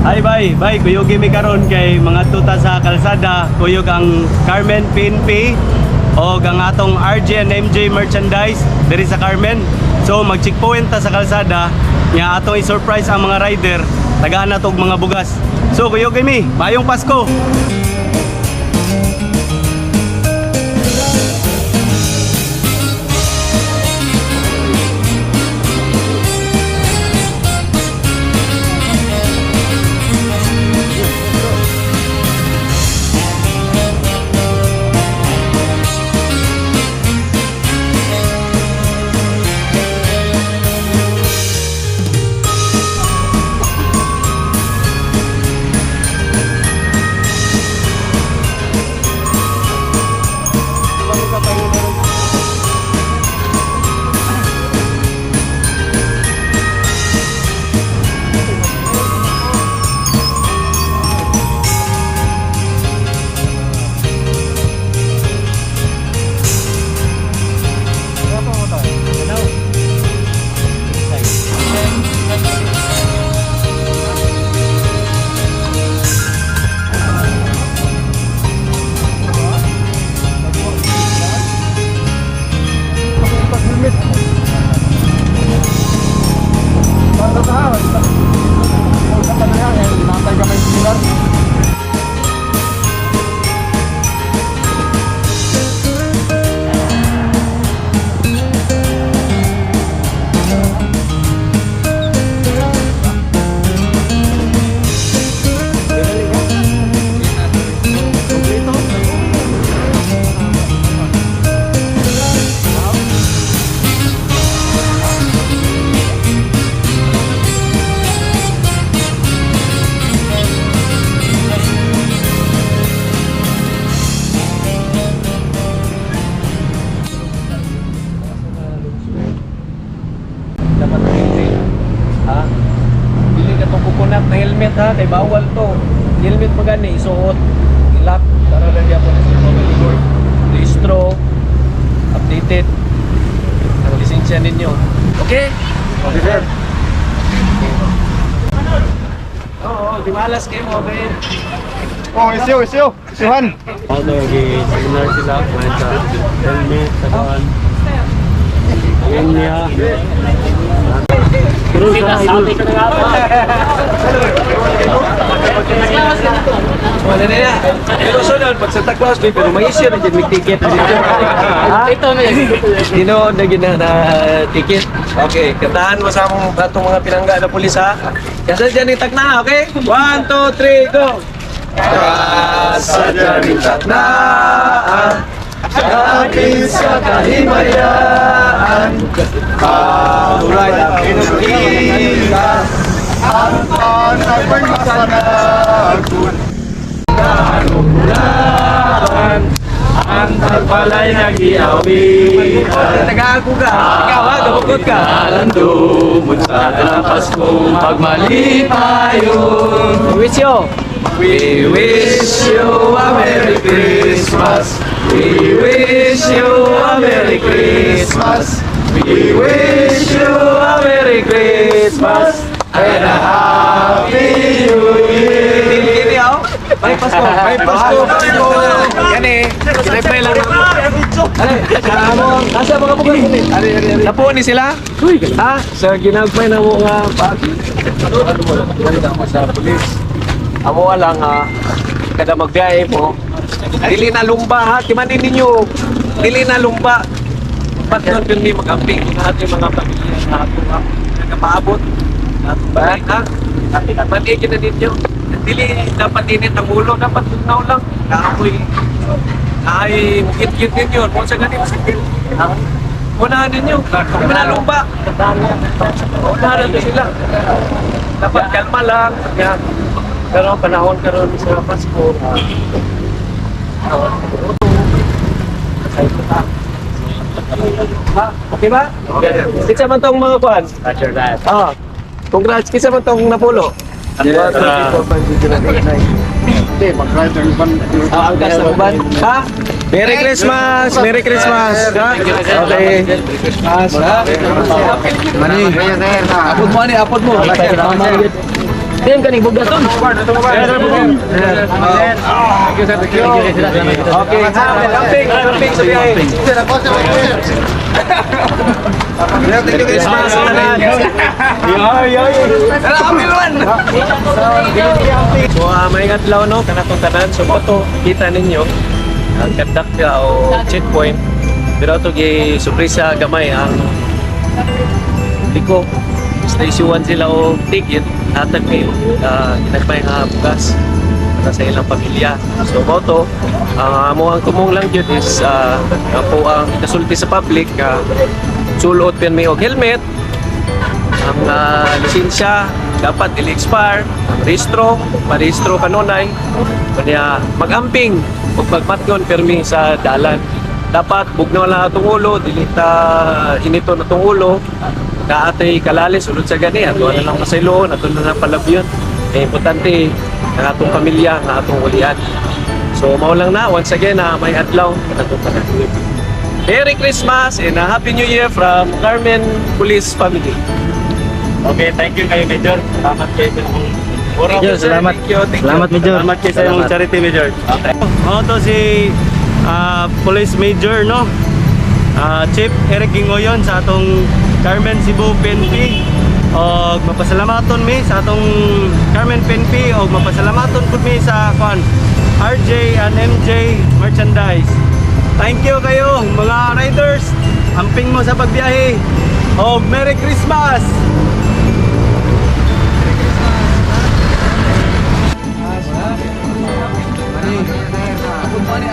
Hi bye, kuyog mi karon kay mga tuta sa kalsada, kuyog ang Carmen PNP o ang atong RJ and MJ merchandise diri sa Carmen. So mag-checkpoint ta sa kalsada nga atong i-surprise ang mga rider, tagaan na tog mga bugas. So kuyog mi, mayong Pasko. Ha, kay bawal to. Helmet pa gani isuot, ilak para lagyan po sa mobile listro, updated ang lisensya ninyo. Okay? Okay sir. Oo, di malas kayo mo, okay? Oh, isuhan. Although seminar sila kumain sa helmet, sa kawan. Ayan niya. Pero sa idol. Wala na yan. Pero sunod, pag sa Takwas, pero may issue na dyan, may ticket. Ito na yan. Dino, na ticket. Okay, kantahan mo sa itong mga pinangga na pulis ha. Kasi dyan yung takna, okay? 1, 2, 3, go! Kasi dyan yung taknaan, sa akin sa kahimayaan, kahulay ang pinagkita, Ang panagpay masanagun. kanukulaan, ang pagpalay nag-iawin. Tagaan ko ka, ikaw ha, gabukod ka. Alandumon sa Paskong pagmalipayon. Wish you. We wish you a Merry Christmas. We wish you a Merry Christmas. We wish you a Merry Christmas and a Happy New Year. Dili ako. May Pasko. May Pasko. Yan eh. Reply lang ako. Ano? Nasa mga bukas ni? Napo ni sila? Ha? Sa ginagpay na mo nga pag. Ano mo? Ganda mo sa pulis. Amo lang ha. Kada magbiyahe mo. Dili na lumba ha. Timanin ninyo. Dili na lumba. Ba't doon hindi mag-amping ang ating mga pamilya na ato ha? Nagpaabot. Ba? Ha? Manigin na ninyo. Dili dapat init ang ulo. Dapat tunaw lang. Kaamoy. Ay, mukit-kit ninyo. Kung sa ganit sakit. Unahan ninyo. Kung manalumba. Unahan na sila. Dapat kalma lang. Yan. Pero panahon karon sa Pasko. Ha? Okay ba? Kitsa man tong mga kuhan? Roger that. Ah. Congrats. Kitsa man tong napulo? Yes, Hindi, mag-rider yung ban. Ang gas ng ban. Ha? Merry Christmas! Merry Christmas! Ha? Okay. Christmas, ha? Mani. Apod mo, ani? Apod mo. Tim kaning bugas ton. Okay, camping sa biyahe. Merry Christmas, tanan. Tara, kami luan. So, may adlaw no, kanatong tanan. So, moto, kita ninyo ang kandak o checkpoint. Pero ito surpresa gamay ang liko. Station 1 sila o ticket. Hatag may ginagmay nga bukas para sa ilang pamilya. So, moto, ang mo ang tumong lang yun is po ang nasulti sa public sulot pin may og helmet, ang lisensya dapat ili-expire, rehistro, parehistro kanunay, kanya mag-amping ug magmatgon permi sa dalan. Dapat bugnaw lang atong ulo, dili ta hinito na tong ulo, kaatay kalalis ulod sa gani, ato na lang pasaylo, ato na lang palabyon. Importante ang atong pamilya, ang atong ulian. So mao lang na, once again may adlaw kanatong tanan. Merry Christmas and a Happy New Year from Carmen Police Family. Okay, thank you kayo, Major. Salamat kayo sa Major, salamat. Salamat, Major. Salamat kayo sa iyong charity, Major. Okay. To si Police Major, no? Chief Eric Gingoyon sa atong Carmen Cebu PNP. O mapasalamaton mi sa atong Carmen PNP o mapasalamaton pud mi sa RJ and MJ Merchandise. Thank you kayo mga riders. Amping mo sa pagbiyahe. O Merry Christmas. Money,